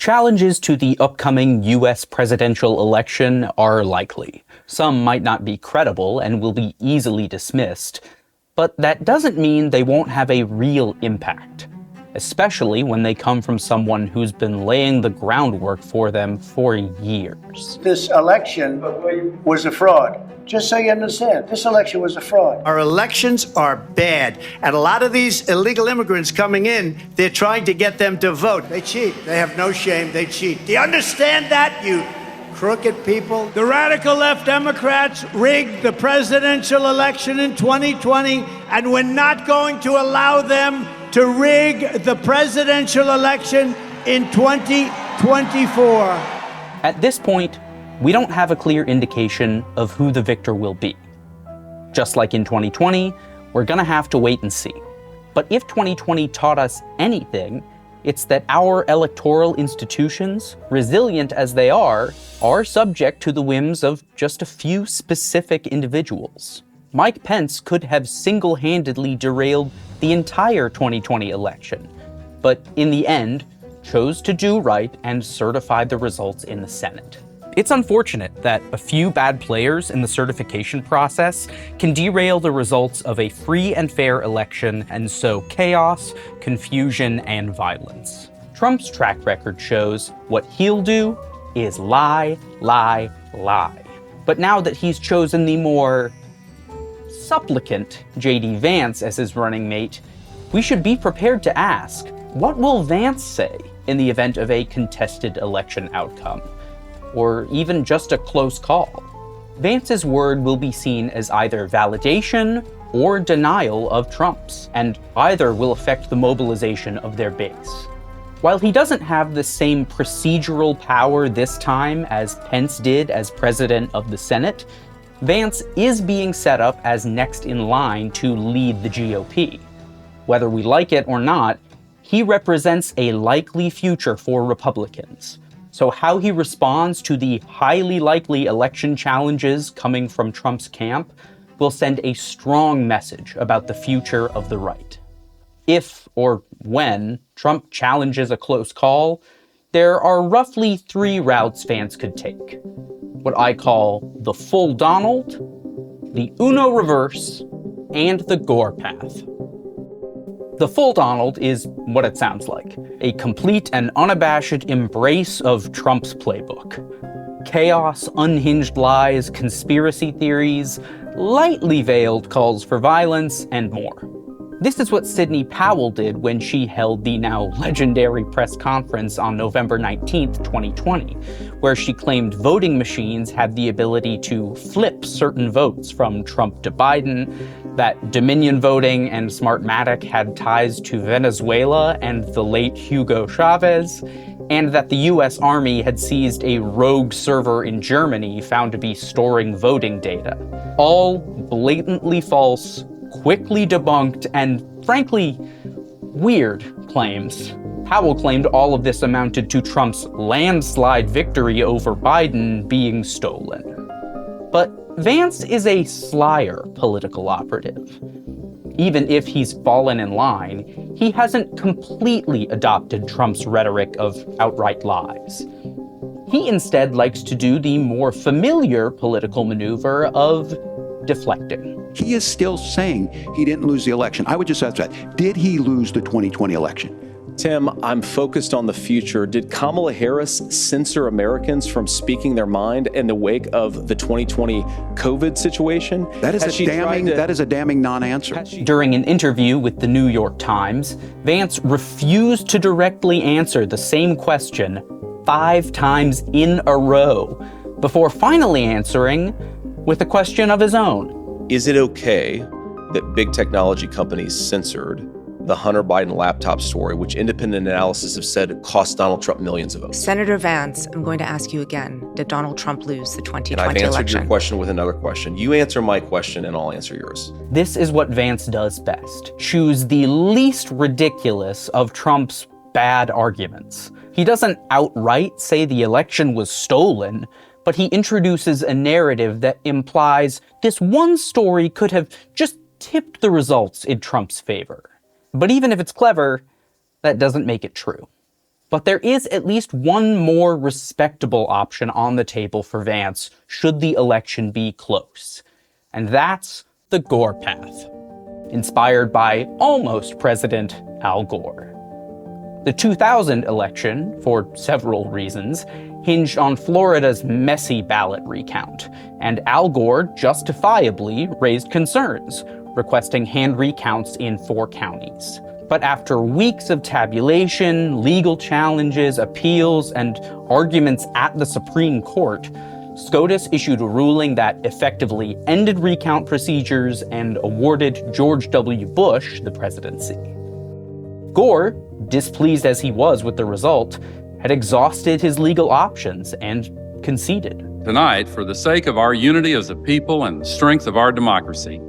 Challenges to the upcoming US presidential election are likely. Some might not be credible and will be easily dismissed, but that doesn't mean they won't have a real impact, especially when they come from someone who's been laying the groundwork for them for years. This election was a fraud. Just so you understand, this election was a fraud. Our elections are bad. And a lot of these illegal immigrants coming in, they're trying to get them to vote. They cheat. They have no shame. They cheat. Do you understand that, you crooked people? The radical left Democrats rigged the presidential election in 2020, and we're not going to allow them to rig the presidential election in 2024. At this point, we don't have a clear indication of who the victor will be. Just like in 2020, we're gonna have to wait and see. But if 2020 taught us anything, it's that our electoral institutions, resilient as they are subject to the whims of just a few specific individuals. Mike Pence could have single-handedly derailed the entire 2020 election, but in the end, chose to do right and certified the results in the Senate. It's unfortunate that a few bad players in the certification process can derail the results of a free and fair election and sow chaos, confusion, and violence. Trump's track record shows what he'll do is lie, lie, lie. But now that he's chosen the more supplicant JD Vance as his running mate, we should be prepared to ask, what will Vance say in the event of a contested election outcome? Or even just a close call? Vance's word will be seen as either validation or denial of Trump's, and either will affect the mobilization of their base. While he doesn't have the same procedural power this time as Pence did as president of the Senate, Vance is being set up as next in line to lead the GOP. Whether we like it or not, he represents a likely future for Republicans. So how he responds to the highly likely election challenges coming from Trump's camp will send a strong message about the future of the right. If, or when, Trump challenges a close call, there are roughly 3 routes Vance could take. What I call the full Donald, the Uno reverse, and the Gore path. The full Donald is what it sounds like, a complete and unabashed embrace of Trump's playbook. Chaos, unhinged lies, conspiracy theories, lightly veiled calls for violence, and more. This is what Sidney Powell did when she held the now legendary press conference on November 19th, 2020, where she claimed voting machines had the ability to flip certain votes from Trump to Biden, that Dominion voting and Smartmatic had ties to Venezuela and the late Hugo Chavez, and that the US Army had seized a rogue server in Germany found to be storing voting data. All blatantly false, quickly debunked, and frankly, weird claims. Powell claimed all of this amounted to Trump's landslide victory over Biden being stolen. But Vance is a slyer political operative. Even if he's fallen in line, he hasn't completely adopted Trump's rhetoric of outright lies. He instead likes to do the more familiar political maneuver of deflecting. He is still saying he didn't lose the election. I would just ask that. Did he lose the 2020 election? Tim, I'm focused on the future. Did Kamala Harris censor Americans from speaking their mind in the wake of the 2020 COVID situation? That is a damning non-answer. During an interview with the New York Times, Vance refused to directly answer the same question 5 times in a row, before finally answering with a question of his own. Is it okay that big technology companies censored the Hunter Biden laptop story, which independent analysis have said cost Donald Trump millions of votes? Senator Vance, I'm going to ask you again, did Donald Trump lose the 2020 and I've answered election? your question with another question. You answer my question and I'll answer yours. This is what Vance does best. Choose the least ridiculous of Trump's bad arguments. He doesn't outright say the election was stolen, but he introduces a narrative that implies this one story could have just tipped the results in Trump's favor. But even if it's clever, that doesn't make it true. But there is at least one more respectable option on the table for Vance should the election be close. And that's the Gore path, inspired by almost President Al Gore. The 2000 election, for several reasons, hinged on Florida's messy ballot recount, and Al Gore justifiably raised concerns, requesting hand recounts in 4 counties. But after weeks of tabulation, legal challenges, appeals, and arguments at the Supreme Court, SCOTUS issued a ruling that effectively ended recount procedures and awarded George W. Bush the presidency. Gore, displeased as he was with the result, had exhausted his legal options and conceded. Tonight, for the sake of our unity as a people and the strength of our democracy,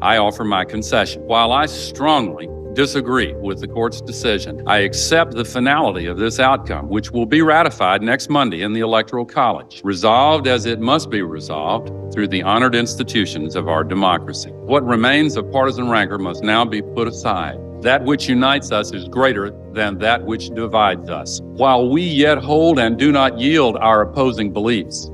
I offer my concession. While I strongly disagree with the court's decision, I accept the finality of this outcome, which will be ratified next Monday in the Electoral College, resolved as it must be resolved through the honored institutions of our democracy. What remains of partisan rancor must now be put aside. That which unites us is greater than that which divides us. While we yet hold and do not yield our opposing beliefs,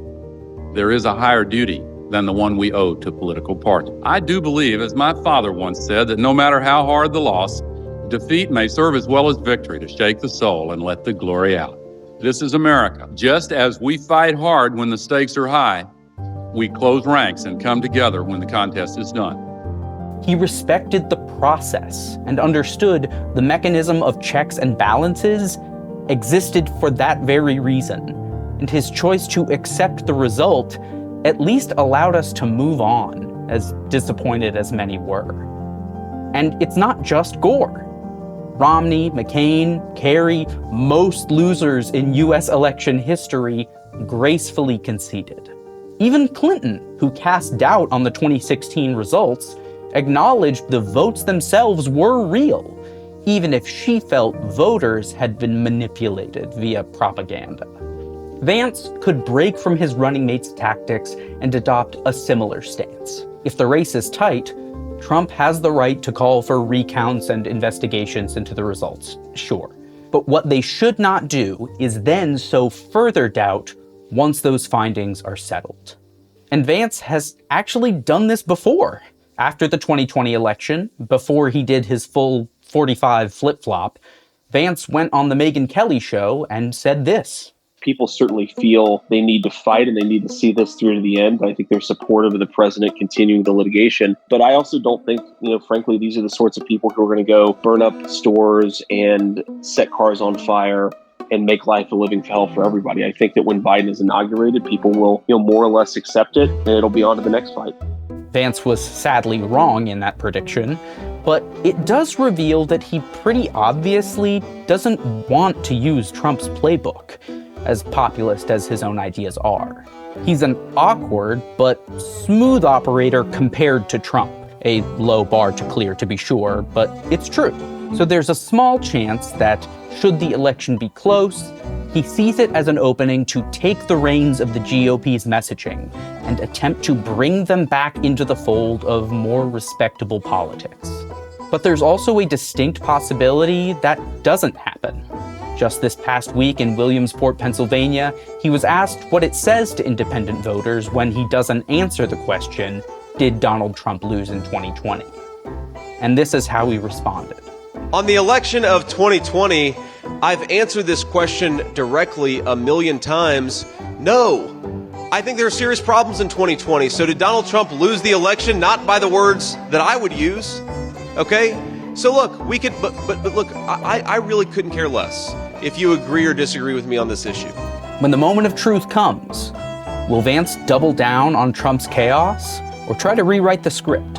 there is a higher duty than the one we owe to political parties. I do believe, as my father once said, that no matter how hard the loss, defeat may serve as well as victory to shake the soul and let the glory out. This is America. Just as we fight hard when the stakes are high, we close ranks and come together when the contest is done. He respected the process and understood the mechanism of checks and balances existed for that very reason, and his choice to accept the result at least allowed us to move on, as disappointed as many were. And it's not just Gore. Romney, McCain, Kerry, most losers in US election history gracefully conceded. Even Clinton, who cast doubt on the 2016 results, acknowledged the votes themselves were real, even if she felt voters had been manipulated via propaganda. Vance could break from his running mate's tactics and adopt a similar stance. If the race is tight, Trump has the right to call for recounts and investigations into the results, sure. But what they should not do is then sow further doubt once those findings are settled. And Vance has actually done this before. After the 2020 election, before he did his full 45 flip-flop, Vance went on the Megyn Kelly show and said this. People certainly feel they need to fight and they need to see this through to the end. I think they're supportive of the president continuing the litigation. But I also don't think, frankly, these are the sorts of people who are going to go burn up stores and set cars on fire and make life a living hell for everybody. I think that when Biden is inaugurated, people will, more or less accept it, and it'll be on to the next fight. Vance was sadly wrong in that prediction, but it does reveal that he pretty obviously doesn't want to use Trump's playbook, as populist as his own ideas are. He's an awkward but smooth operator compared to Trump. A low bar to clear, to be sure, but it's true. So there's a small chance that, should the election be close, he sees it as an opening to take the reins of the GOP's messaging and attempt to bring them back into the fold of more respectable politics. But there's also a distinct possibility that doesn't happen. Just this past week in Williamsport, Pennsylvania, he was asked what it says to independent voters when he doesn't answer the question, did Donald Trump lose in 2020? And this is how he responded. On the election of 2020, I've answered this question directly a million times. No. I think there are serious problems in 2020. So did Donald Trump lose the election? Not by the words that I would use. Okay? So look, we could, but look, I really couldn't care less if you agree or disagree with me on this issue. When the moment of truth comes, will Vance double down on Trump's chaos or try to rewrite the script?